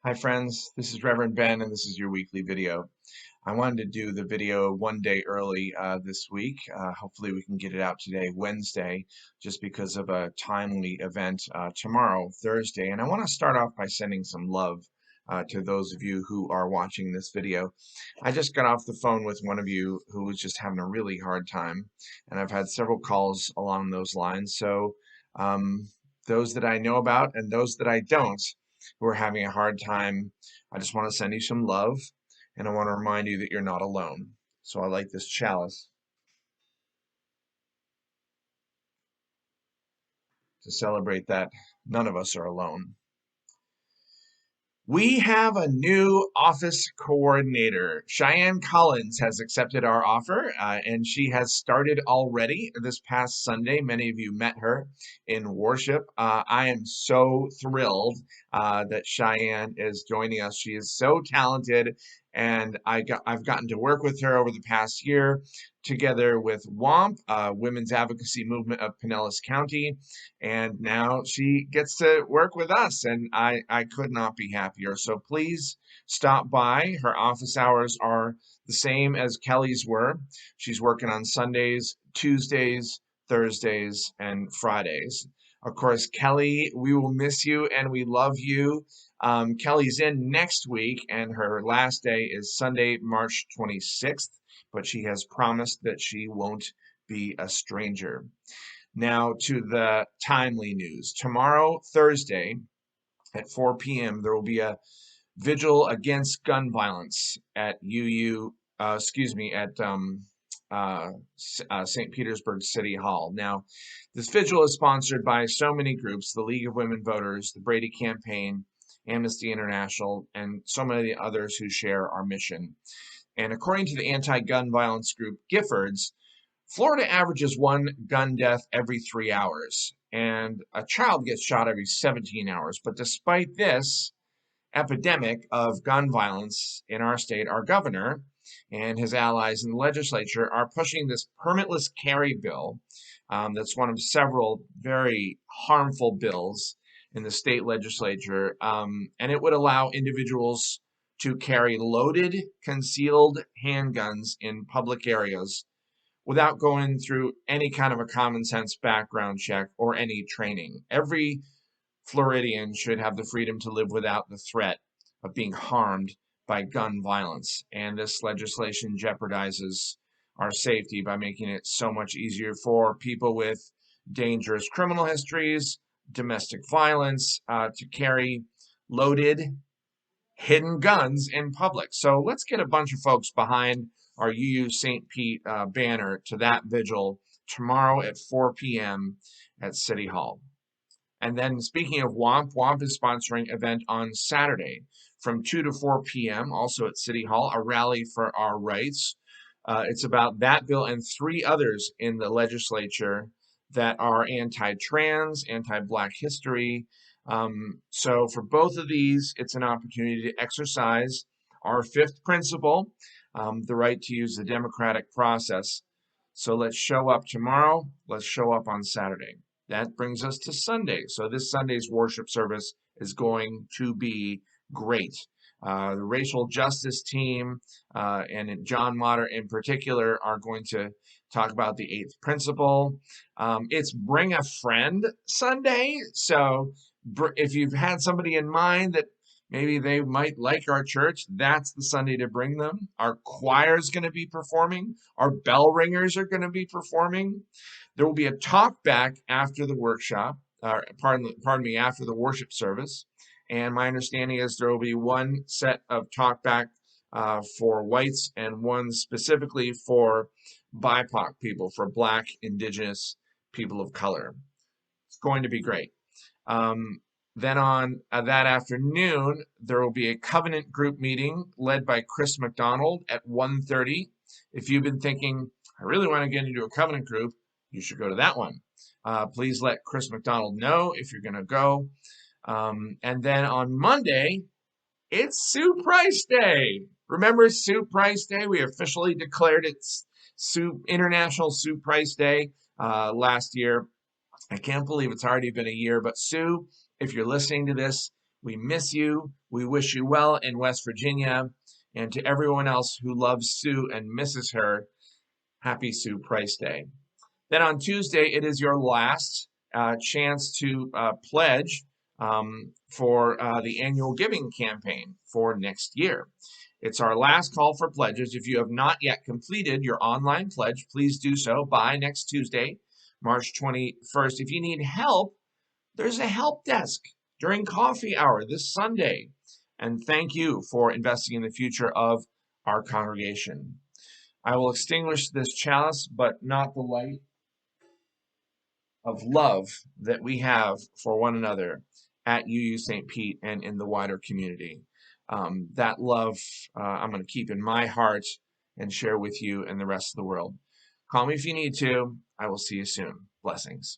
Hi friends, this is Reverend Ben and this is your weekly video. I wanted to do the video one day early this week. Hopefully we can get it out today, Wednesday, just because of a timely event tomorrow, Thursday. And I want to start off by sending some love to those of you who are watching this video. I just got off the phone with one of you who was just having a really hard time, and I've had several calls along those lines. So those that I know about and those that I don't, who are having a hard time, I just want to send you some love, and I want to remind you that you're not alone. So I like this chalice to celebrate that none of us are alone. We have a new office coordinator. Cheyenne Collins has accepted our offer, and she has started already this past Sunday. Many of you met her in worship. I am so thrilled that Cheyenne is joining us. She is so talented, and I've gotten to work with her over the past year, together with WAMP, Women's Advocacy Movement of Pinellas County, and now she gets to work with us, and I could not be happier. So please stop by. Her office hours are the same as Kelly's were. She's working on Sundays, Tuesdays, Thursdays, and Fridays. Of course, Kelly, we will miss you and we love you. Kelly's in next week, and her last day is Sunday, March 26th, but she has promised that she won't be a stranger. Now to the timely news. Tomorrow, Thursday, at 4 p.m., there will be a vigil against gun violence at St. Petersburg City Hall. Now, this vigil is sponsored by so many groups: the League of Women Voters, the Brady Campaign, Amnesty International, and so many others who share our mission. And according to the anti-gun violence group Giffords, Florida averages one gun death every 3 hours, and a child gets shot every 17 hours. But despite this epidemic of gun violence in our state, our governor and his allies in the legislature are pushing this permitless carry bill. That's one of several very harmful bills in the state legislature, and it would allow individuals to carry loaded, concealed handguns in public areas without going through any kind of a common sense background check or any training. Every Floridian should have the freedom to live without the threat of being harmed by gun violence. And this legislation jeopardizes our safety by making it so much easier for people with dangerous criminal histories, domestic violence, to carry loaded, hidden guns in public. So let's get a bunch of folks behind our UU St. Pete banner to that vigil tomorrow at 4 p.m. at City Hall. And then speaking of WAMP, WAMP is sponsoring an event on Saturday from 2 to 4 p.m. also at City Hall, a rally for our rights. It's about that bill and three others in the legislature that are anti-trans, anti-Black history. So for both of these, it's an opportunity to exercise our fifth principle, the right to use the democratic process. So let's show up tomorrow. Let's show up on Saturday. That brings us to Sunday. So this Sunday's worship service is going to be great. The racial justice team and John Motter in particular are going to talk about the eighth principle. It's Bring a Friend Sunday. So if you've had somebody in mind that maybe they might like our church, that's the Sunday to bring them. Our choir is going to be performing. Our bell ringers are going to be performing. There will be a talk back after the workshop, pardon me, after the worship service. And my understanding is there will be one set of talk back for whites and one specifically for BIPOC people, for Black, Indigenous people of color. It's going to be great. Then on that afternoon, there will be a covenant group meeting led by Chris McDonald at 1:30. If you've been thinking, I really want to get into a covenant group, you should go to that one. Please let Chris McDonald know if you're going to go. And then on Monday, it's Sue Price Day. Remember Sue Price Day? We officially declared it's International Sue Price Day last year. I can't believe it's already been a year, but Sue, if you're listening to this, We miss you. We wish you well in West Virginia. And to everyone else who loves Sue and misses her, happy Sue Price Day. Then on Tuesday, it is your last chance to pledge for the annual giving campaign for next year. It's our last call for pledges. If you have not yet completed your online pledge, please do so by next Tuesday, March 21st. If you need help, there's a help desk during coffee hour this Sunday. And thank you for investing in the future of our congregation. I will extinguish this chalice, but not the light of love that we have for one another at UU St. Pete and in the wider community. That love I'm going to keep in my heart and share with you and the rest of the world. Call me if you need to. I will see you soon. Blessings.